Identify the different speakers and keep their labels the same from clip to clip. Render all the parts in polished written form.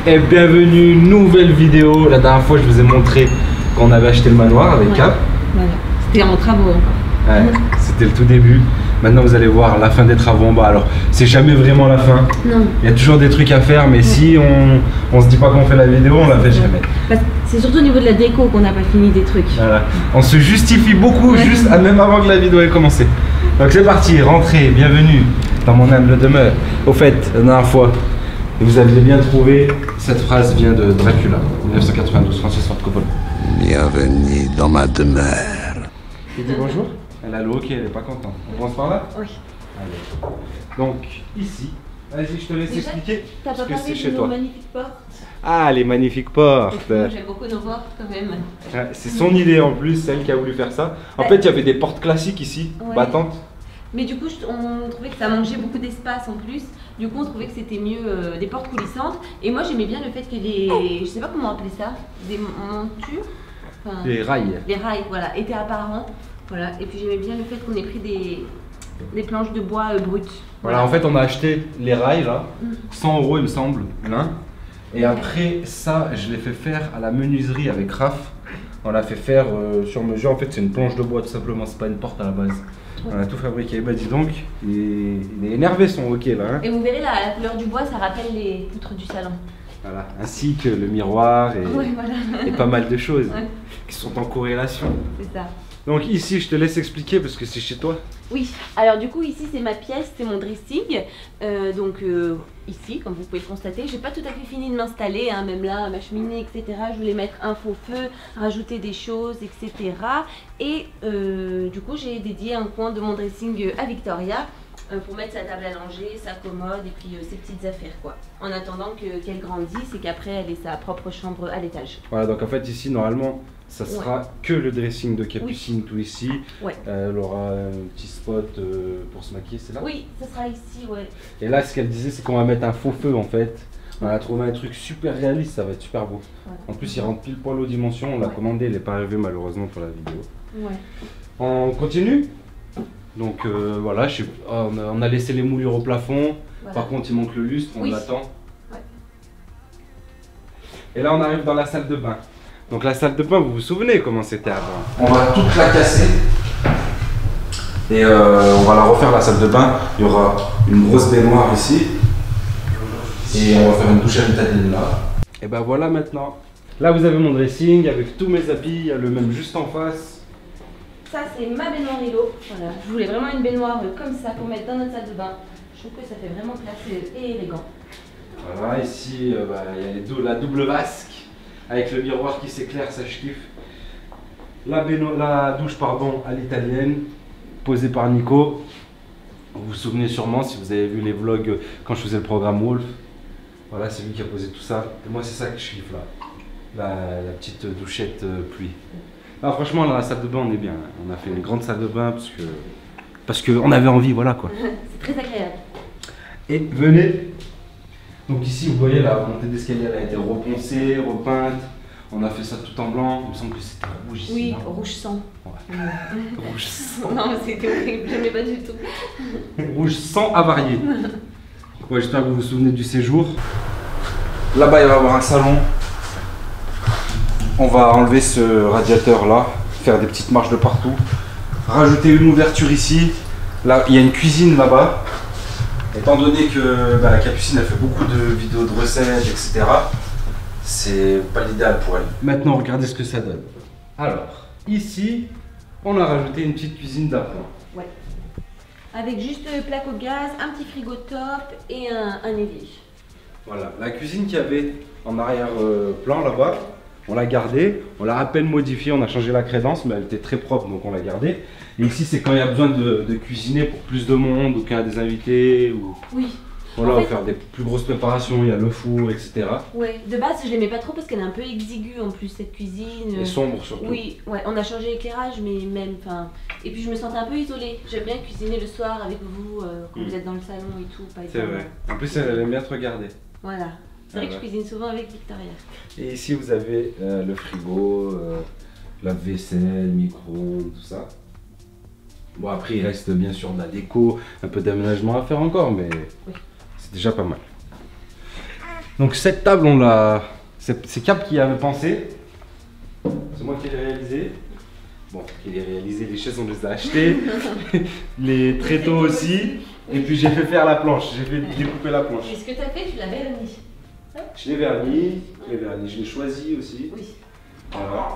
Speaker 1: Et bienvenue, nouvelle vidéo. La dernière fois je vous ai montré qu'on avait acheté le manoir avec Cap.
Speaker 2: Voilà. C'était en travaux encore.
Speaker 1: Ouais, c'était le tout début. Maintenant vous allez voir la fin des travaux en bas. Alors c'est jamais vraiment la fin.
Speaker 2: Non.
Speaker 1: Il y a toujours des trucs à faire, mais si on se dit pas qu'on fait la vidéo, on la fait jamais.
Speaker 2: C'est surtout au niveau de la déco qu'on n'a pas fini des trucs.
Speaker 1: Voilà. On se justifie beaucoup juste même avant que la vidéo ait commencé. Donc c'est parti, rentrez, bienvenue dans mon humble demeure. Au fait, la dernière fois, vous aviez bien trouvé, cette phrase vient de Dracula, 1992, Francis Ford Coppola.
Speaker 3: Bienvenue dans ma demeure.
Speaker 1: Il dit bonjour. Elle a le hockey, elle est pas contente. On commence par là?
Speaker 2: Oui.
Speaker 1: Allez. Donc ici, vas-y, je te laisse expliquer.
Speaker 2: T'as pas
Speaker 1: parce que
Speaker 2: parlé
Speaker 1: c'est chez
Speaker 2: de
Speaker 1: toi.
Speaker 2: nos magnifiques portes?
Speaker 1: Ah, les magnifiques portes.
Speaker 2: J'aime beaucoup nos portes quand même.
Speaker 1: Ouais, c'est son idée en plus, celle qui a voulu faire ça. En fait, il y avait des portes classiques ici, battantes.
Speaker 2: Mais du coup, on trouvait que ça mangeait beaucoup d'espace en plus. Du coup, on trouvait que c'était mieux des portes coulissantes. Et moi, j'aimais bien le fait que les... Je sais pas comment appeler ça. Des montures. Enfin,
Speaker 1: Les rails.
Speaker 2: Les rails, voilà, étaient apparents. Voilà. Et puis, j'aimais bien le fait qu'on ait pris des planches de bois brutes.
Speaker 1: Voilà, en fait, on a acheté les rails là, 100 € il me semble, l'un. Et après ça, je l'ai fait faire à la menuiserie avec Raph. On l'a fait faire sur mesure. En fait, c'est une planche de bois tout simplement, c'est pas une porte à la base. On a tout fabriqué. Bah dis donc, il est énervé son hockey là. Hein.
Speaker 2: Et vous verrez la couleur du bois, ça rappelle les poutres du salon.
Speaker 1: Voilà, ainsi que le miroir et,
Speaker 2: voilà.
Speaker 1: et pas mal de choses qui sont en corrélation.
Speaker 2: C'est ça.
Speaker 1: Donc ici, je te laisse expliquer parce que c'est chez toi.
Speaker 2: Oui, alors du coup ici c'est ma pièce, c'est mon dressing. Ici, comme vous pouvez le constater, j'ai pas tout à fait fini de m'installer, hein, même là, ma cheminée, etc. Je voulais mettre un faux feu, rajouter des choses, etc. Et du coup j'ai dédié un coin de mon dressing à Victoria pour mettre sa table à langer, sa commode et puis ses petites affaires quoi. En attendant qu'elle grandisse et qu'après elle ait sa propre chambre à l'étage.
Speaker 1: Voilà, donc en fait ici normalement ça sera que le dressing de Capucine tout ici. Elle aura un petit spot pour se maquiller, c'est là?
Speaker 2: Oui, ça sera ici, ouais.
Speaker 1: Et là ce qu'elle disait c'est qu'on va mettre un faux feu en fait. On a trouvé un truc super réaliste, ça va être super beau. En plus il rentre pile poil aux dimensions, on l'a commandé, il n'est pas arrivé malheureusement pour la vidéo. On continue? Donc voilà, on a laissé les moulures au plafond. Par contre il manque le lustre, on l'attend. Et là on arrive dans la salle de bain. Donc la salle de bain, vous vous souvenez comment c'était avant? On va toute la casser. Et on va la refaire la salle de bain. Il y aura une grosse baignoire ici. Et on va faire une douche à l'italienne là. Et ben voilà maintenant. Là vous avez mon dressing avec tous mes habits, il y a le même juste en face.
Speaker 2: Ça c'est ma baignoire îlot. Voilà. Je voulais vraiment une baignoire comme ça pour mettre dans notre salle de bain. Je trouve que ça fait vraiment classe et élégant.
Speaker 1: Voilà, ici il y a la double vasque avec le miroir qui s'éclaire, ça je kiffe. La douche pardon à l'italienne, posée par Nico. Vous vous souvenez sûrement si vous avez vu les vlogs quand je faisais le programme Wolf. Voilà, c'est lui qui a posé tout ça. Et moi c'est ça que je kiffe là. La petite douchette pluie. Ah, franchement, dans la salle de bain, on est bien. On a fait une grande salle de bain parce qu'on avait envie, voilà quoi.
Speaker 2: C'est très agréable.
Speaker 1: Et venez. Donc ici, vous voyez, la montée d'escalier a été reponcée, repeinte. On a fait ça tout en blanc. Il me semble que c'était rouge ici.
Speaker 2: Oui,
Speaker 1: non
Speaker 2: rouge sang.
Speaker 1: Rouge sang.
Speaker 2: Non, mais c'était horrible, je n'aimais pas du tout.
Speaker 1: Rouge sang avarié. Ouais, j'espère que vous vous souvenez du séjour. Là-bas, il va y avoir un salon. On va enlever ce radiateur là, faire des petites marches de partout, rajouter une ouverture ici. Là, il y a une cuisine là-bas. Étant donné que Capucine a fait beaucoup de vidéos de recettes, etc., c'est pas l'idéal pour elle. Maintenant, regardez ce que ça donne. Alors, ici, on a rajouté une petite cuisine d'appoint.
Speaker 2: Ouais. Avec juste plaque au gaz, un petit frigo top et un évier.
Speaker 1: Voilà, la cuisine qu'il y avait en arrière-plan là-bas, on l'a gardée, on l'a à peine modifiée, on a changé la crédence, mais elle était très propre donc on l'a gardée. Et ici c'est quand il y a besoin de cuisiner pour plus de monde ou qu'il y a des invités ou...
Speaker 2: Oui.
Speaker 1: Voilà, on va faire des plus grosses préparations, il y a le four, etc.
Speaker 2: Ouais, de base je l'aimais pas trop parce qu'elle est un peu exiguë en plus cette cuisine.
Speaker 1: Et sombre surtout.
Speaker 2: Oui, ouais, on a changé l'éclairage mais même, enfin... Et puis je me sentais un peu isolée. J'aime bien cuisiner le soir avec vous, quand vous êtes dans le salon et tout.
Speaker 1: C'est vrai. En plus elle aime bien te regarder.
Speaker 2: Voilà. C'est vrai que je cuisine souvent avec Victoria.
Speaker 1: Et ici vous avez le frigo, la vaisselle, micro-ondes, tout ça. Bon après il reste bien sûr de la déco, un peu d'aménagement à faire encore, mais c'est déjà pas mal. Donc cette table, on l'a... C'est Cap qui y avait pensé. C'est moi qui l'ai réalisé. Bon, qui l'ai réalisé, les chaises on les a achetées. Les tréteaux aussi. Et puis j'ai fait faire la planche, j'ai fait découper la planche.
Speaker 2: Et ce que tu as fait, tu l'as verni.
Speaker 1: Je l'ai verni, je l'ai choisi aussi.
Speaker 2: Oui.
Speaker 1: Voilà.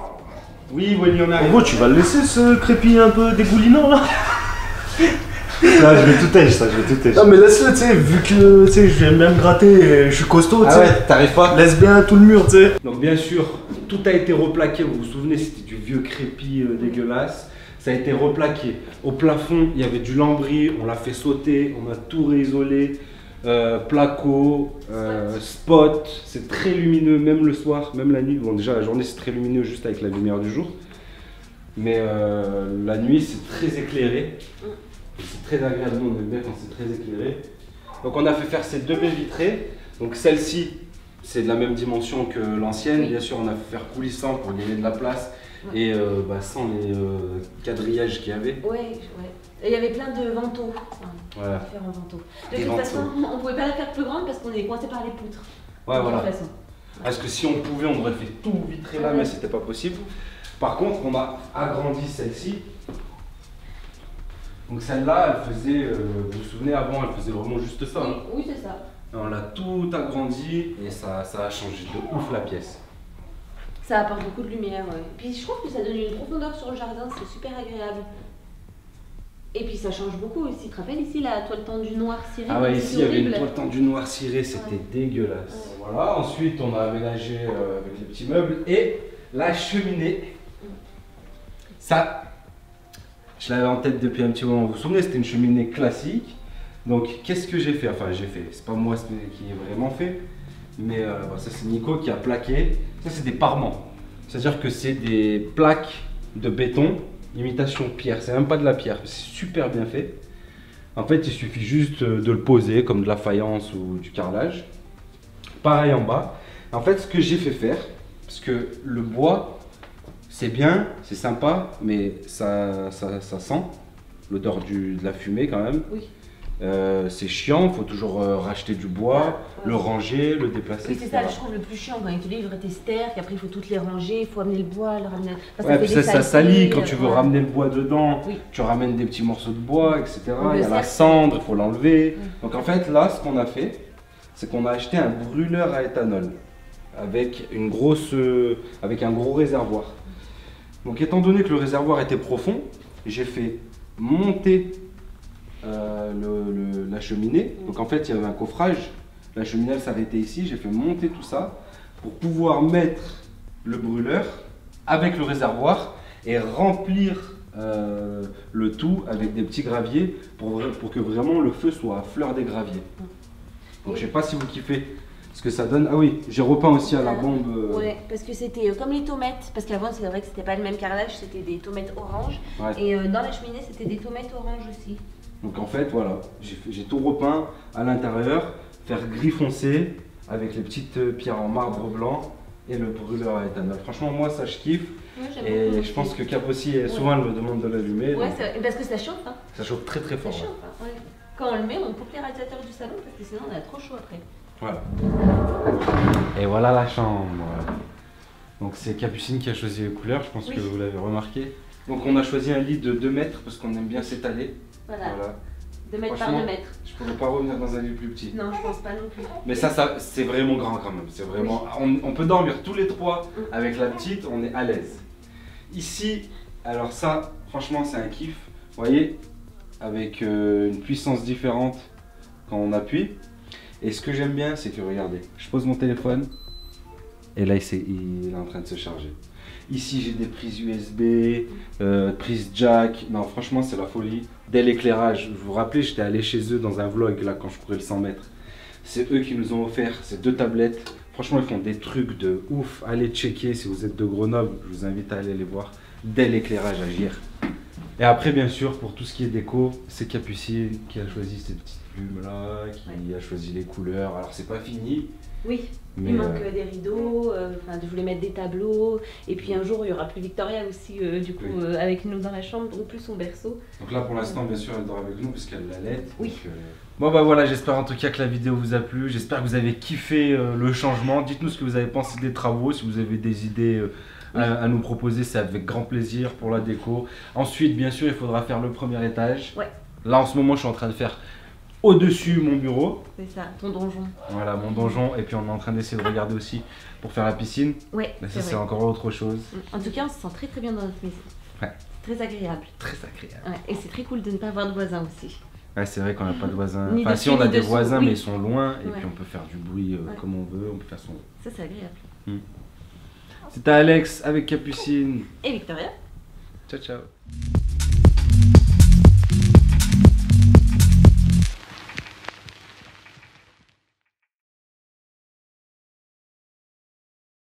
Speaker 1: Oui, Wally, on
Speaker 4: En
Speaker 1: arrive.
Speaker 4: gros, tu vas le laisser ce crépi un peu dégoulinant là. Là, je vais tout tèche, ça, je vais tout tèche. Non, mais laisse-le, tu sais, vu que tu sais, je viens même gratter, et je suis costaud, tu
Speaker 1: Ah
Speaker 4: sais.
Speaker 1: ouais, t'arrives pas.
Speaker 4: Laisse bien tout le mur, tu sais.
Speaker 1: Donc bien sûr, tout a été replaqué, vous vous souvenez, c'était du vieux crépi dégueulasse. Ça a été replaqué. Au plafond, il y avait du lambris, on l'a fait sauter, on a tout réisolé. Placo, spot, c'est très lumineux, même le soir, même la nuit. Bon, déjà la journée c'est très lumineux juste avec la lumière du jour. Mais la nuit c'est très éclairé. C'est très agréable, nous on aime bien quand c'est très éclairé. Donc on a fait faire ces deux baies vitrées. Donc celle-ci, c'est de la même dimension que l'ancienne. Bien sûr, on a fait faire coulissant pour gagner de la place. Et sans les quadrillages qu'il y avait.
Speaker 2: Ouais. Et il y avait plein de vantaux. Enfin,
Speaker 1: Voilà.
Speaker 2: différents vantaux. De
Speaker 1: Des
Speaker 2: toute
Speaker 1: vantaux.
Speaker 2: façon, on pouvait pas la faire plus grande parce qu'on est coincé par les poutres.
Speaker 1: Ouais,
Speaker 2: De
Speaker 1: voilà.
Speaker 2: toute façon.
Speaker 1: Parce que si on pouvait, on aurait fait tout vitré là, mais c'était pas possible. Par contre, on a agrandi celle-ci. Donc celle-là, elle faisait, vous vous souvenez avant, elle faisait vraiment juste ça. Hein.
Speaker 2: Oui, c'est ça.
Speaker 1: On l'a tout agrandi et ça a changé de ouf la pièce.
Speaker 2: Ça apporte beaucoup de lumière, ouais. Puis je trouve que ça donne une profondeur sur le jardin, c'est super agréable. Et puis ça change beaucoup aussi. Tu te rappelles ici la toile tendue noire cirée?
Speaker 1: Ah ouais,
Speaker 2: c'était
Speaker 1: ici il y avait une
Speaker 2: horrible.
Speaker 1: toile tendue noire cirée, c'était dégueulasse. Voilà, ensuite on a aménagé avec les petits meubles et la cheminée. Ça, je l'avais en tête depuis un petit moment, vous vous souvenez, c'était une cheminée classique. Donc qu'est-ce que j'ai fait? Enfin j'ai fait, c'est pas moi qui ai vraiment fait, mais ça c'est Nico qui a plaqué. Ça c'est des parements, c'est-à-dire que c'est des plaques de béton, imitation pierre, c'est même pas de la pierre, c'est super bien fait. En fait il suffit juste de le poser comme de la faïence ou du carrelage. Pareil en bas. En fait ce que j'ai fait faire, parce que le bois c'est bien, c'est sympa, mais ça sent l'odeur de la fumée quand même.
Speaker 2: Oui.
Speaker 1: C'est chiant, il faut toujours racheter du bois, le ranger, le déplacer.
Speaker 2: Oui, c'est
Speaker 1: etc.
Speaker 2: ça, je trouve le plus chiant quand ils te livrent tes stères, qu'après il faut toutes les ranger, il faut amener le bois, le ramener. Enfin,
Speaker 1: Ouais,
Speaker 2: fait
Speaker 1: puis
Speaker 2: des
Speaker 1: ça
Speaker 2: saletés,
Speaker 1: salit quand tu veux
Speaker 2: ouais.
Speaker 1: ramener le bois dedans,
Speaker 2: Oui.
Speaker 1: tu ramènes des petits morceaux de bois, etc.
Speaker 2: Ou le
Speaker 1: Il y a la
Speaker 2: cercle.
Speaker 1: cendre, il faut l'enlever.
Speaker 2: Mm.
Speaker 1: Donc en fait là, ce qu'on a fait, c'est qu'on a acheté un brûleur à éthanol avec avec un gros réservoir. Donc étant donné que le réservoir était profond, j'ai fait monter la cheminée. Donc en fait il y avait un coffrage, la cheminée elle s'arrêtait ici, j'ai fait monter tout ça pour pouvoir mettre le brûleur avec le réservoir et remplir le tout avec des petits graviers pour que vraiment le feu soit à fleur des graviers. Donc je sais pas si vous kiffez ce que ça donne. Ah oui, j'ai repeint aussi à la bombe.
Speaker 2: Ouais, parce que c'était comme les tomates, parce qu'avant c'est vrai que c'était pas le même carrelage, c'était des tomates orange,
Speaker 1: Ouais.
Speaker 2: et dans la cheminée c'était des tomates orange aussi.
Speaker 1: Donc en fait voilà, j'ai tout repeint à l'intérieur, faire gris foncé avec les petites pierres en marbre blanc et le brûleur à éthanol. Franchement moi ça je kiffe
Speaker 2: Ouais, j'aime
Speaker 1: et
Speaker 2: beaucoup
Speaker 1: je
Speaker 2: aussi.
Speaker 1: pense que Cap aussi souvent elle me demande de l'allumer.
Speaker 2: Ouais,
Speaker 1: donc
Speaker 2: c'est- parce que ça chauffe, hein.
Speaker 1: ça chauffe très très
Speaker 2: Ça
Speaker 1: fort. Ouais.
Speaker 2: chauffe, hein, ouais. Quand on le met, on coupe les radiateurs du salon parce que sinon on a trop chaud après.
Speaker 1: Voilà. Et voilà la chambre. Donc c'est Capucine qui a choisi les couleurs, je pense
Speaker 2: Oui.
Speaker 1: que vous l'avez remarqué. Donc on a choisi un lit de 2 mètres parce qu'on aime bien s'étaler.
Speaker 2: Voilà,
Speaker 1: Voilà.
Speaker 2: 2 mètres par
Speaker 1: Franchement,
Speaker 2: 2 mètres.
Speaker 1: Je pourrais pas revenir dans un lit plus petit.
Speaker 2: Non, je pense pas non plus.
Speaker 1: Mais ça c'est vraiment grand quand même. C'est vraiment. On peut dormir tous les trois avec la petite, on est à l'aise. Ici, alors ça, franchement, c'est un kiff. Vous voyez, avec une puissance différente quand on appuie. Et ce que j'aime bien, c'est que regardez, je pose mon téléphone et là il est en train de se charger. Ici, j'ai des prises USB, prises jack. Non, franchement, c'est la folie. Dès l'éclairage, vous vous rappelez, j'étais allé chez eux dans un vlog là quand je courais le 100 mètres. C'est eux qui nous ont offert ces 2 tablettes. Franchement, ils font des trucs de ouf. Allez checker si vous êtes de Grenoble. Je vous invite à aller les voir. Dès l'éclairage, agir. Et après, bien sûr, pour tout ce qui est déco, c'est Capucine qui a choisi ces petites plumes là, qui a choisi les couleurs. Alors, c'est pas fini.
Speaker 2: Oui,
Speaker 1: Mais
Speaker 2: il manque des rideaux, je voulais mettre des tableaux, et puis un jour il y aura plus Victoria aussi, du coup,
Speaker 1: Oui.
Speaker 2: avec nous dans la chambre, donc plus son berceau.
Speaker 1: Donc là, pour l'instant, bien sûr, elle dort avec nous parce qu'elle l'allait.
Speaker 2: Oui.
Speaker 1: Donc, Bon bah voilà, j'espère en tout cas que la vidéo vous a plu, j'espère que vous avez kiffé le changement. Dites-nous ce que vous avez pensé des travaux, si vous avez des idées à nous proposer, c'est avec grand plaisir pour la déco. Ensuite, bien sûr, il faudra faire le premier étage.
Speaker 2: Ouais.
Speaker 1: Là en ce moment, je suis en train de faire au-dessus mon bureau.
Speaker 2: C'est ça, ton donjon.
Speaker 1: Voilà, mon donjon, et puis on est en train d'essayer de regarder aussi pour faire la piscine.
Speaker 2: Ouais,
Speaker 1: mais ça c'est encore autre chose.
Speaker 2: En tout cas, on se sent très très bien dans notre maison.
Speaker 1: Ouais.
Speaker 2: C'est très agréable.
Speaker 1: Très agréable.
Speaker 2: Ouais, et c'est très cool de ne pas avoir de voisins aussi.
Speaker 1: Ouais, c'est vrai qu'on n'a pas de voisins.
Speaker 2: Ni
Speaker 1: Enfin,
Speaker 2: dessus,
Speaker 1: si on a
Speaker 2: ni
Speaker 1: des
Speaker 2: dessous,
Speaker 1: voisins,
Speaker 2: oui.
Speaker 1: mais ils sont loin, et
Speaker 2: Ouais.
Speaker 1: puis on peut faire du bruit comme on veut, on peut faire son.
Speaker 2: Ça, c'est agréable.
Speaker 1: C'était Alex avec Capucine.
Speaker 2: Et Victoria.
Speaker 1: Ciao, ciao.